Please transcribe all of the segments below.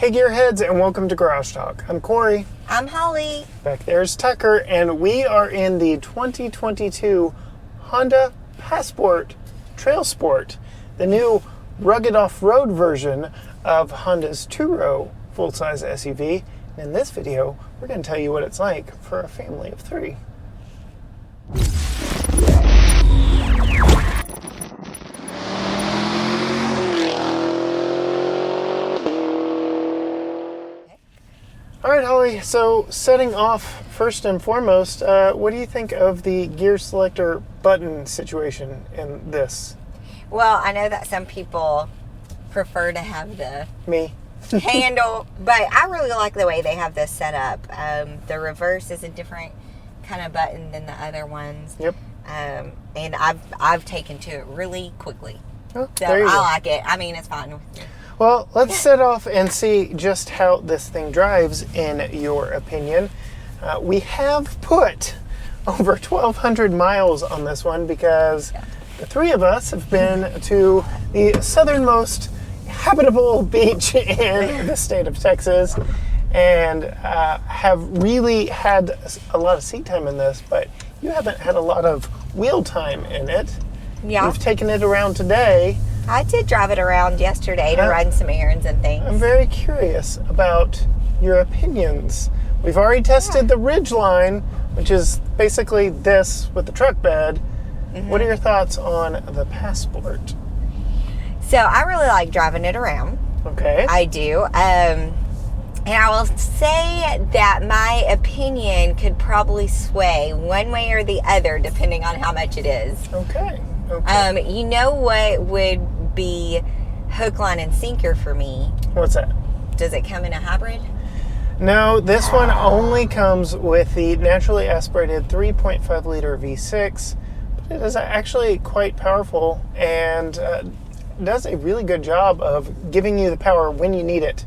Hey Gearheads, and welcome to Garage Talk. I'm Corey. I'm Holly. Back there's Tucker, and we are in the 2022 Honda Passport Trailsport, the new rugged off-road version of Honda's two-row full-size SUV. And in this video, we're going to tell you what it's like for a family of three. All right, Holly, so setting off first and foremost, what do you think of the gear selector button situation in this? Well, I know that some people prefer to have the Me. handle, but I really like the way they have this set up. The reverse is a different kind of button than the other ones. Yep. And I've taken to it really quickly. Oh, So there you I go. like it. I mean, it's fine with me. Well, let's set off and see just how this thing drives, in your opinion. We have put over 1,200 miles on this one because the three of us have been to the southernmost habitable beach in the state of Texas and have really had a lot of seat time in this, but you haven't had a lot of wheel time in it. Yeah. We've taken it around today. I did drive it around yesterday to run some errands and things. I'm very curious about your opinions. We've already tested the Ridgeline, which is basically this with the truck bed. Mm-hmm. What are your thoughts on the Passport? So I really like driving it around. Okay. I do. And I will say that my opinion could probably sway one way or the other depending on how much it is. Okay. You know what would be hook, line, and sinker for me? What's that? Does it come in a hybrid? No, this one only comes with the naturally aspirated 3.5 liter V6. But it is actually quite powerful and does a really good job of giving you the power when you need it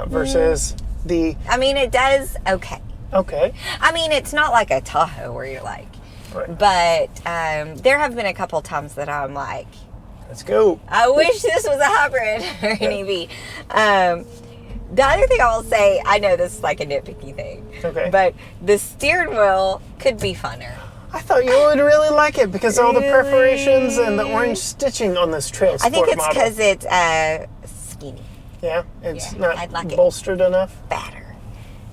versus the... I mean, it does okay. Okay. I mean, it's not like a Tahoe where you're like... Right. But there have been a couple times that I'm like, Let's go. I wish this was a hybrid or an EV. The other thing I will say, I know this is like a nitpicky thing, Okay. but the steering wheel could be funner. I thought you would really like it because all the Really? perforations and the orange stitching on this Trailsport I think it's model. because it's skinny, Yeah, it's Yeah, not I'd like it. bolstered enough. fatter.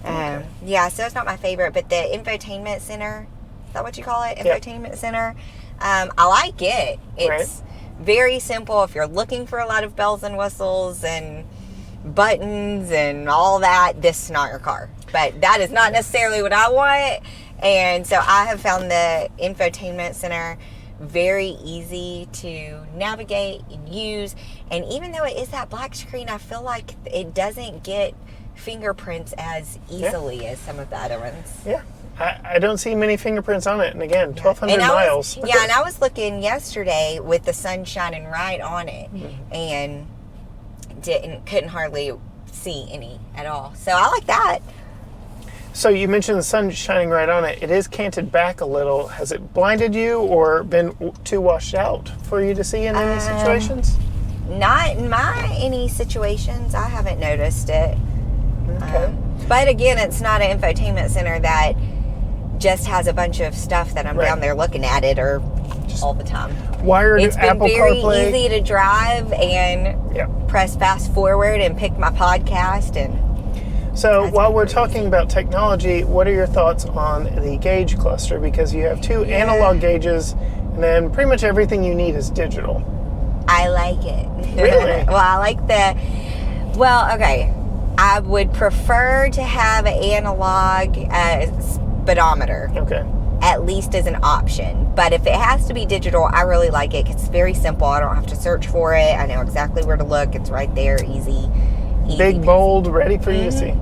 Okay. Yeah, so it's not my favorite, but the infotainment center, is that what you call it? Yep. Infotainment center. I like it. It's very simple. If you're looking for a lot of bells and whistles and buttons and all that, this is not your car. But that is not necessarily what I want. And so I have found the infotainment center very easy to navigate and use. And even though it is that black screen, I feel like it doesn't get fingerprints as easily as some of the other ones. Yeah, I don't see many fingerprints on it. And again, 1,200 And miles. and I was looking yesterday with the sun shining right on it, and couldn't hardly see any at all. So I like that. So you mentioned the sun shining right on it. It is canted back a little. Has it blinded you or been too washed out for you to see in any situations? Not in any situations. I haven't noticed it. Okay. But again, it's not an infotainment center that just has a bunch of stuff that I'm down there looking at it or all the time. Wired It's been Apple very CarPlay. easy to drive and press fast forward and pick my podcast. And So That's while been we're pretty talking about technology, what are your thoughts on the gauge cluster? Because you have two analog gauges, and then pretty much everything you need is digital. I like it. Really? Well, I like okay. I would prefer to have an analog speedometer, Okay. at least as an option. But if it has to be digital, I really like it. It's very simple. I don't have to search for it. I know exactly where to look. It's right there, easy. Big, bold, ready for you to see.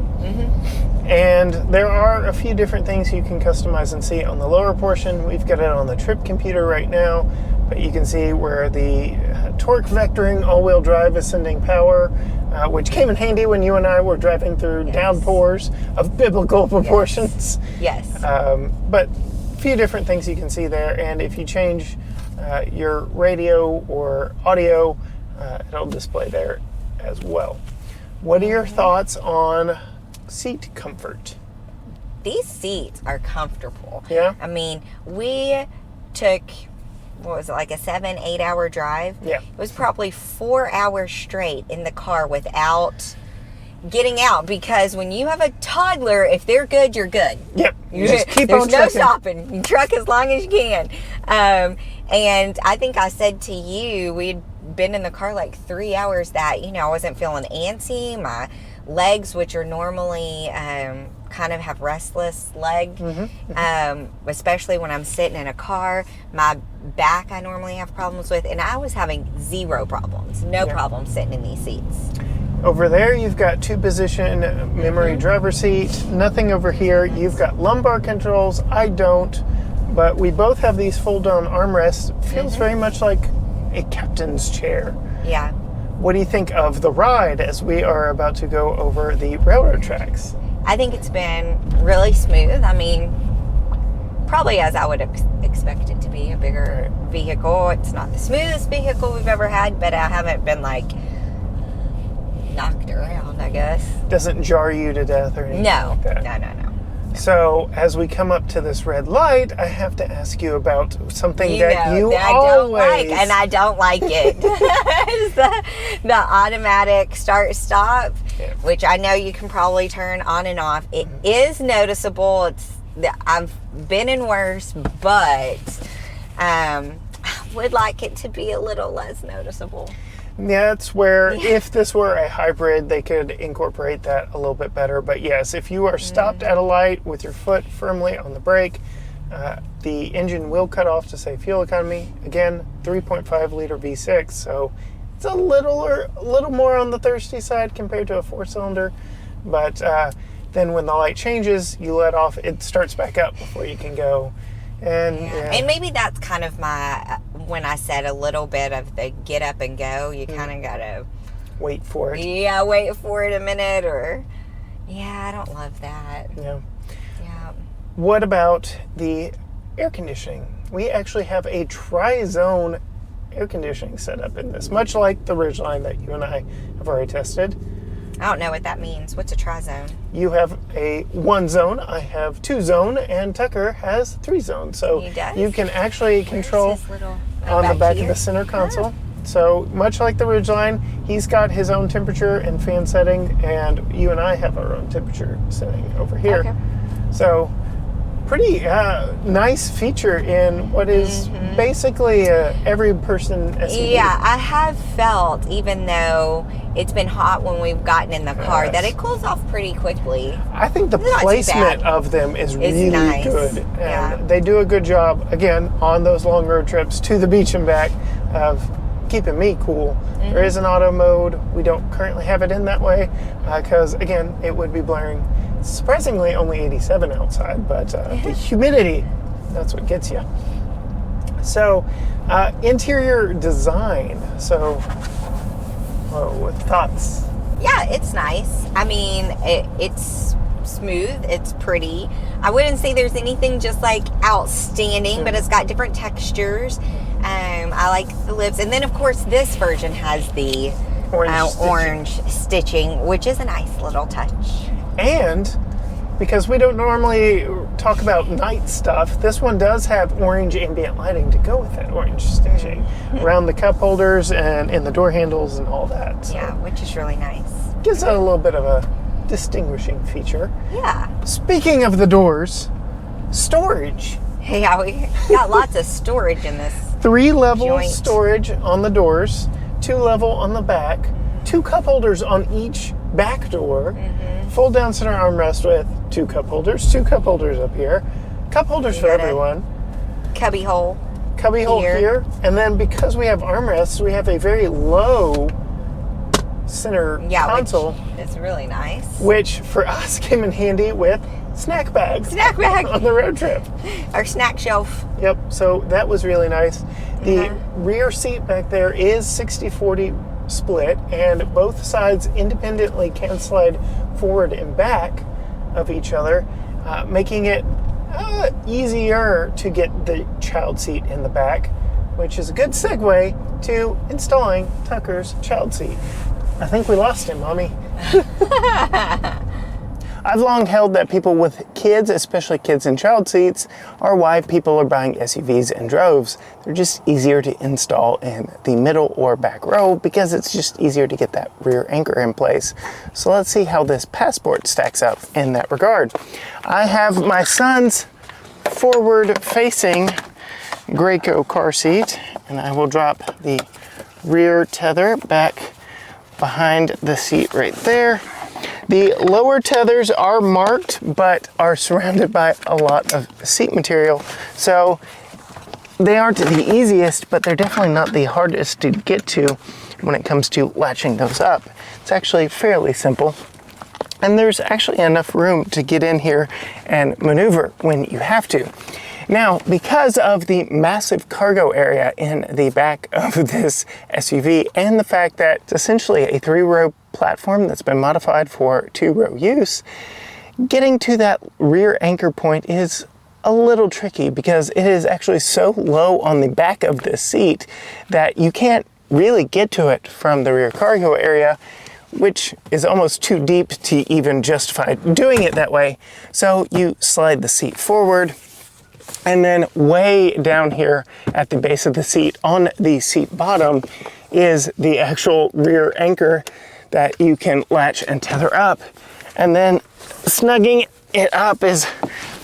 And there are a few different things you can customize and see on the lower portion. We've got it on the trip computer right now, but you can see where the torque vectoring all-wheel drive is sending power, which came in handy when you and I were driving through downpours of biblical proportions. Yes. But a few different things you can see there, and if you change your radio or audio, it'll display there as well. What are your thoughts on seat comfort? These seats are comfortable. Yeah? I mean, we took, what was it, like a 7-8 hour drive? Yeah. It was probably 4 hours straight in the car without getting out, because when you have a toddler, if they're good, you're good. Yep. You just keep There's on no trucking. stopping. You truck as long as you can. And I think I said to you, we'd been in the car like 3 hours that, I wasn't feeling antsy. My legs, which are normally kind of have restless leg, especially when I'm sitting in a car. My back I normally have problems with, and I was having zero problems. No problem sitting in these seats. Over there, you've got 2-position memory driver seat. Nothing over here. You've got lumbar controls. I don't, but we both have these fold-down armrests. Feels very much like a captain's chair. Yeah. What do you think of the ride as we are about to go over the railroad tracks? I think it's been really smooth. I mean, probably as I would expect it to be, a bigger vehicle. It's not the smoothest vehicle we've ever had, but I haven't been like knocked around, I guess. Doesn't jar you to death or anything like that? No. So, as we come up to this red light, I have to ask you about something that you that always... I don't like, and I don't like it. It's the automatic start-stop, which I know you can probably turn on and off. It is noticeable. I've been in worse, but I would like it to be a little less noticeable. Yeah, that's where, if this were a hybrid, they could incorporate that a little bit better. But yes, if you are stopped at a light with your foot firmly on the brake, the engine will cut off to save fuel economy. Again, 3.5 liter V6, so it's a little more on the thirsty side compared to a 4-cylinder. But then when the light changes, you let off, it starts back up before you can go. And maybe that's kind of my, when I said a little bit of the get up and go, you kind of gotta wait for it. Yeah, wait for it a minute, or I don't love that. Yeah. Yeah. What about the air conditioning? We actually have a tri-zone air conditioning setup in this, much like the Ridgeline that you and I have already tested. I don't know what that means. What's a tri-zone? You have a 1-zone, I have 2-zone, and Tucker has 3-zone. So He does? you can actually control on the back of the center console. So much like the Ridgeline, he's got his own temperature and fan setting, and you and I have our own temperature setting over here. Okay. So pretty nice feature in what is basically every person SUV. Yeah, I have felt, even though it's been hot when we've gotten in the car, that it cools off pretty quickly. I think the placement of them is really nice. good. And they do a good job, again, on those long road trips to the beach and back, of keeping me cool. There is an auto mode. We don't currently have it in that way because, again, it would be blaring. Surprisingly, only 87 outside, but the humidity, that's what gets you. So, interior design. So, thoughts? Yeah, it's nice. I mean, it's smooth. It's pretty. I wouldn't say there's anything just like outstanding, but it's got different textures. I like the lips. And then, of course, this version has the orange stitching, which is a nice little touch. And because we don't normally talk about night stuff, this one does have orange ambient lighting to go with that orange stitching around the cup holders and in the door handles and all that. So yeah, which is really nice. Gives it a little bit of a distinguishing feature. Yeah. Speaking of the doors, storage. Yeah, we got lots of storage in this. 3-level storage on the doors, 2-level on the back, 2 cup holders on each back door, fold down center armrest with 2 cup holders, 2 cup holders up here, cup holders for everyone. Cubby hole here. And then because we have armrests, we have a very low center console. It's really nice. Which for us came in handy with snack bags. Snack bag. On the road trip. Our snack shelf. Yep, so that was really nice. The rear seat back there is 60-40 split, and both sides independently can slide forward and back of each other, making it easier to get the child seat in the back, which is a good segue to installing Tucker's child seat. I think we lost him, Mommy. I've long held that people with kids, especially kids in child seats, are why people are buying SUVs in droves. They're just easier to install in the middle or back row because it's just easier to get that rear anchor in place. So let's see how this Passport stacks up in that regard. I have my son's forward-facing Graco car seat, and I will drop the rear tether back behind the seat right there. The lower tethers are marked, but are surrounded by a lot of seat material. So they aren't the easiest, but they're definitely not the hardest to get to when it comes to latching those up. It's actually fairly simple. And there's actually enough room to get in here and maneuver when you have to. Now, because of the massive cargo area in the back of this SUV and the fact that it's essentially a 3-row platform that's been modified for 2-row use, getting to that rear anchor point is a little tricky because it is actually so low on the back of this seat that you can't really get to it from the rear cargo area, which is almost too deep to even justify doing it that way. So you slide the seat forward, and then way down here at the base of the seat, on the seat bottom, is the actual rear anchor that you can latch and tether up. And then snugging it up is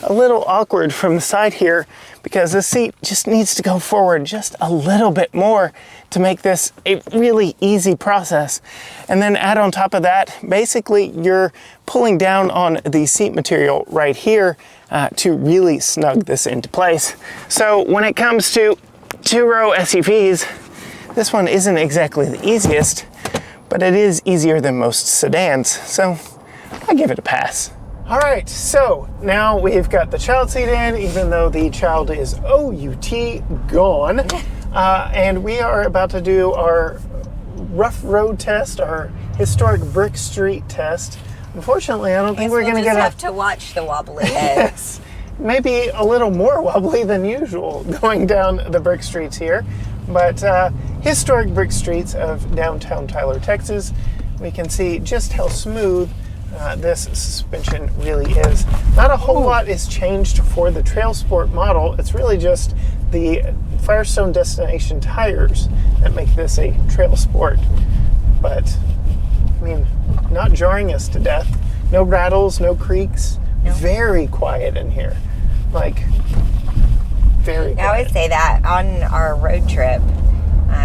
a little awkward from the side here because the seat just needs to go forward just a little bit more to make this a really easy process. And then add on top of that, basically you're pulling down on the seat material right here to really snug this into place. So when it comes to 2-row SUVs, this one isn't exactly the easiest, but it is easier than most sedans, so I give it a pass. All right, so now we've got the child seat in, even though the child is OUT gone. And we are about to do our rough road test, our historic brick street test. Unfortunately, I don't think we're going to get have to watch the wobbly heads. Yes, maybe a little more wobbly than usual going down the brick streets here. But historic brick streets of downtown Tyler, Texas. We can see just how smooth this suspension really is. Not a whole lot is changed for the Trailsport model. It's really just the Firestone Destination tires that make this a Trailsport. But, I mean, not jarring us to death. No rattles, no creaks. No. Very quiet in here. Like, very quiet. I would say that on our road trip,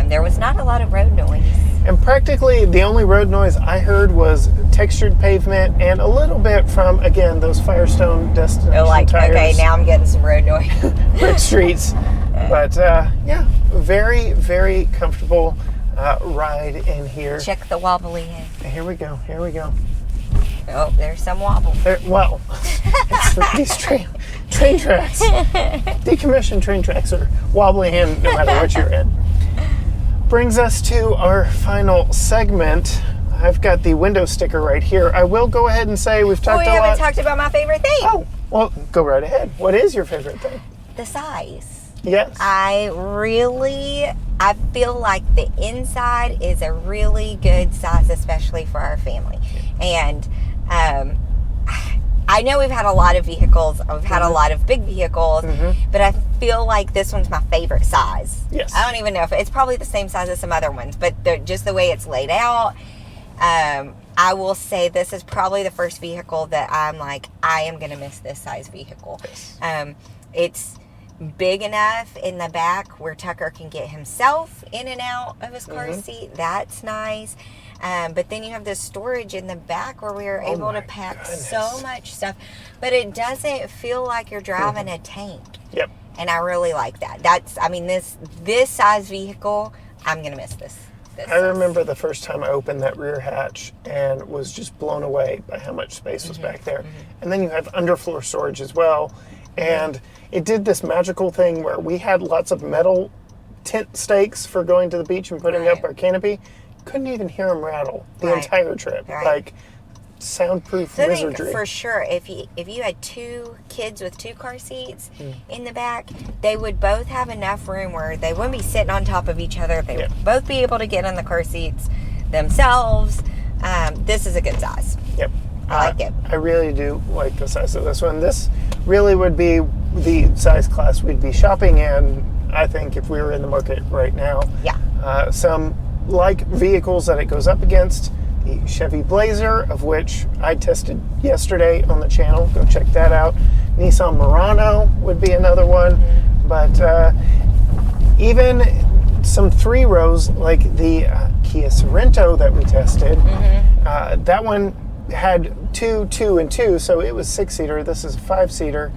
there was not a lot of road noise. And practically the only road noise I heard was textured pavement and a little bit from, again, those Firestone Destination tires. Okay, now I'm getting some road noise. Brick streets. But, yeah, very, very comfortable ride in here. Check the wobbly head. Here we go. Here we go. Oh, there's some wobble. Well, it's these train tracks. Decommissioned train tracks are wobbly in no matter what you're in. Brings us to our final segment. I've got the window sticker right here. I will go ahead and say we've talked a lot. We haven't talked about my favorite thing. Oh, well, go right ahead. What is your favorite thing? The size. Yes. I feel like the inside is a really good size, especially for our family. And I know we've had a lot of vehicles. We've had a lot of big vehicles, but I feel like this one's my favorite size. Yes. I don't even know if it's probably the same size as some other ones, but just the way it's laid out. I will say this is probably the first vehicle that I'm like, I am going to miss this size vehicle. Yes. It's big enough in the back where Tucker can get himself in and out of his car seat. That's nice. But then you have the storage in the back where we are able to pack so much stuff. But it doesn't feel like you're driving a tank. Yep. And I really like that. This size vehicle, I'm going to miss this. I remember the first time I opened that rear hatch and was just blown away by how much space was back there. And then you have underfloor storage as well. And it did this magical thing where we had lots of metal tent stakes for going to the beach and putting up our canopy. Couldn't even hear them rattle the entire trip. Like soundproof wizardry. I think for sure, if you had two kids with 2 car seats in the back, they would both have enough room where they wouldn't be sitting on top of each other. They would both be able to get in the car seats themselves. This is a good size. Yep. I like it. I really do like the size of this one. This really would be the size class we'd be shopping in, I think, if we were in the market right now. Yeah. Some like vehicles that it goes up against, the Chevy Blazer, of which I tested yesterday on the channel. Go check that out. Nissan Murano would be another one. But even some 3 rows like the Kia Sorento that we tested, that one had 2, 2, and 2, so it was 6-seater. This is a 5-seater,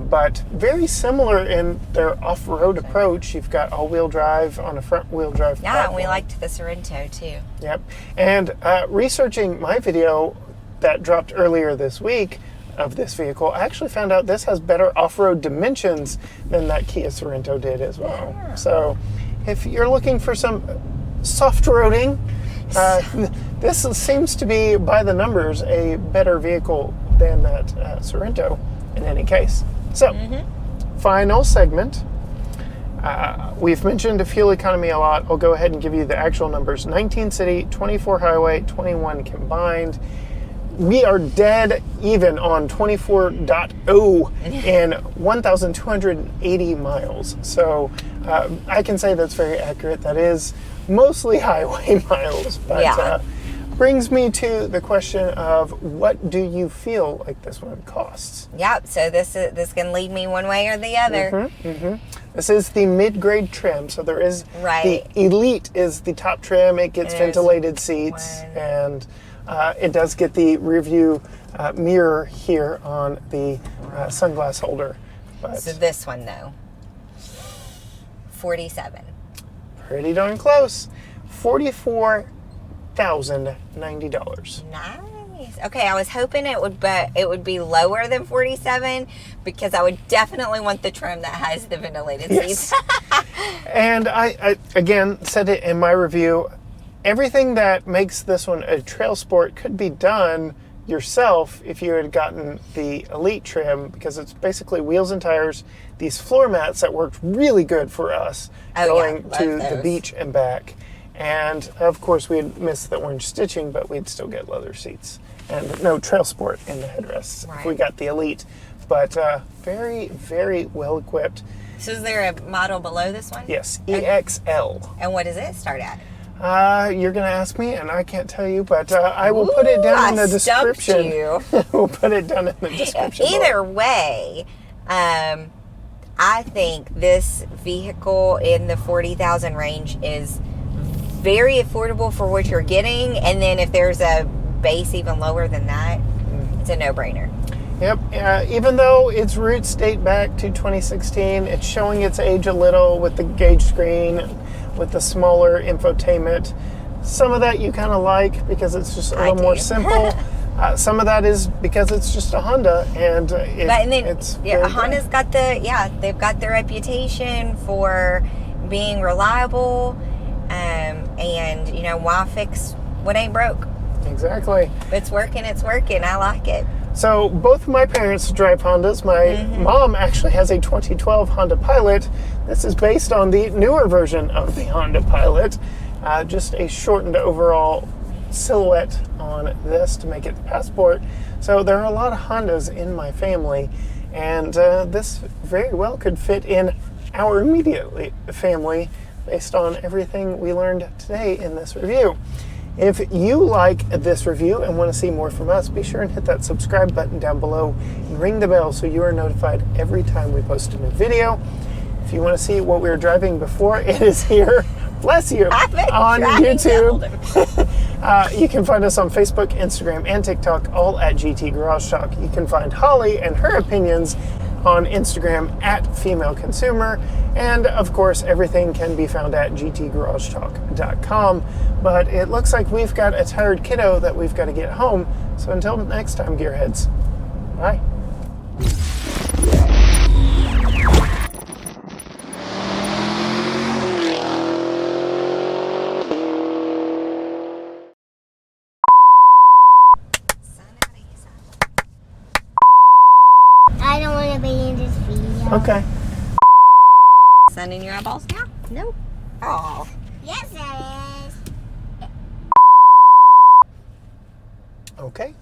but very similar in their off-road approach. You've got all-wheel drive on a front-wheel drive Yeah, platform. and we liked the Sorento too. Yep. And researching my video that dropped earlier this week of this vehicle, I actually found out this has better off-road dimensions than that Kia Sorento did as well. Yeah. So if you're looking for some soft roading, this seems to be, by the numbers, a better vehicle than that Sorento in any case. So, final segment. We've mentioned fuel economy a lot. I'll go ahead and give you the actual numbers. 19 city, 24 highway, 21 combined. We are dead even on 24.0 in 1,280 miles. So I can say that's very accurate. That is mostly highway miles. But brings me to the question of, what do you feel like this one costs? Yep. So this can lead me one way or the other. This is the mid-grade trim. So there is the Elite is the top trim. It gets ventilated seats, and it does get the rear view mirror here on the sunglass holder. But So this one though, 47. pretty darn close. $44,090. Nice. Okay, I was hoping it would be lower than 47, because I would definitely want the trim that has the ventilated seats. And I again said it in my review. Everything that makes this one a trail sport could be done yourself if you had gotten the Elite trim, because it's basically wheels and tires, these floor mats that worked really good for us going to the beach and back. And of course we had missed the orange stitching, but we'd still get leather seats and no Trail Sport in the headrests if we got the Elite. But very, very well equipped. So is there a model below this one? Yes, EXL. And what does it start at? You're going to ask me, and I can't tell you, but I will put it down in the description. You. We'll put it down in the description. Either way, I think this vehicle in the 40,000 range is very affordable for what you're getting, and then if there's a base even lower than that, it's a no-brainer. Yep. Even though its roots date back to 2016, it's showing its age a little with the gauge screen, with the smaller infotainment. Some of that you kind of like because it's just a little more simple. Some of that is because it's just a Honda, and Honda's got they've got their reputation for being reliable, and why fix what ain't broke? Exactly. If it's working, it's working. I like it. So both of my parents drive Hondas. My mom actually has a 2012 Honda Pilot. This is based on the newer version of the Honda Pilot. Just a shortened overall silhouette on this to make it the Passport. So there are a lot of Hondas in my family, and this very well could fit in our immediate family based on everything we learned today in this review. If you like this review and want to see more from us, be sure and hit that subscribe button down below and ring the bell so you are notified every time we post a new video. If you want to see what we were driving before, it is here, bless you, on YouTube. You can find us on Facebook, Instagram, and TikTok, all at GT Garage Talk. You can find Holly and her opinions on Instagram at Female Consumer. And of course, everything can be found at gtgaragetalk.com. But it looks like we've got a tired kiddo that we've got to get home. So until next time, Gearheads, bye. I don't want to be in this video. Okay. Sun in your eyeballs now? No. Oh. Yes, there is. Okay.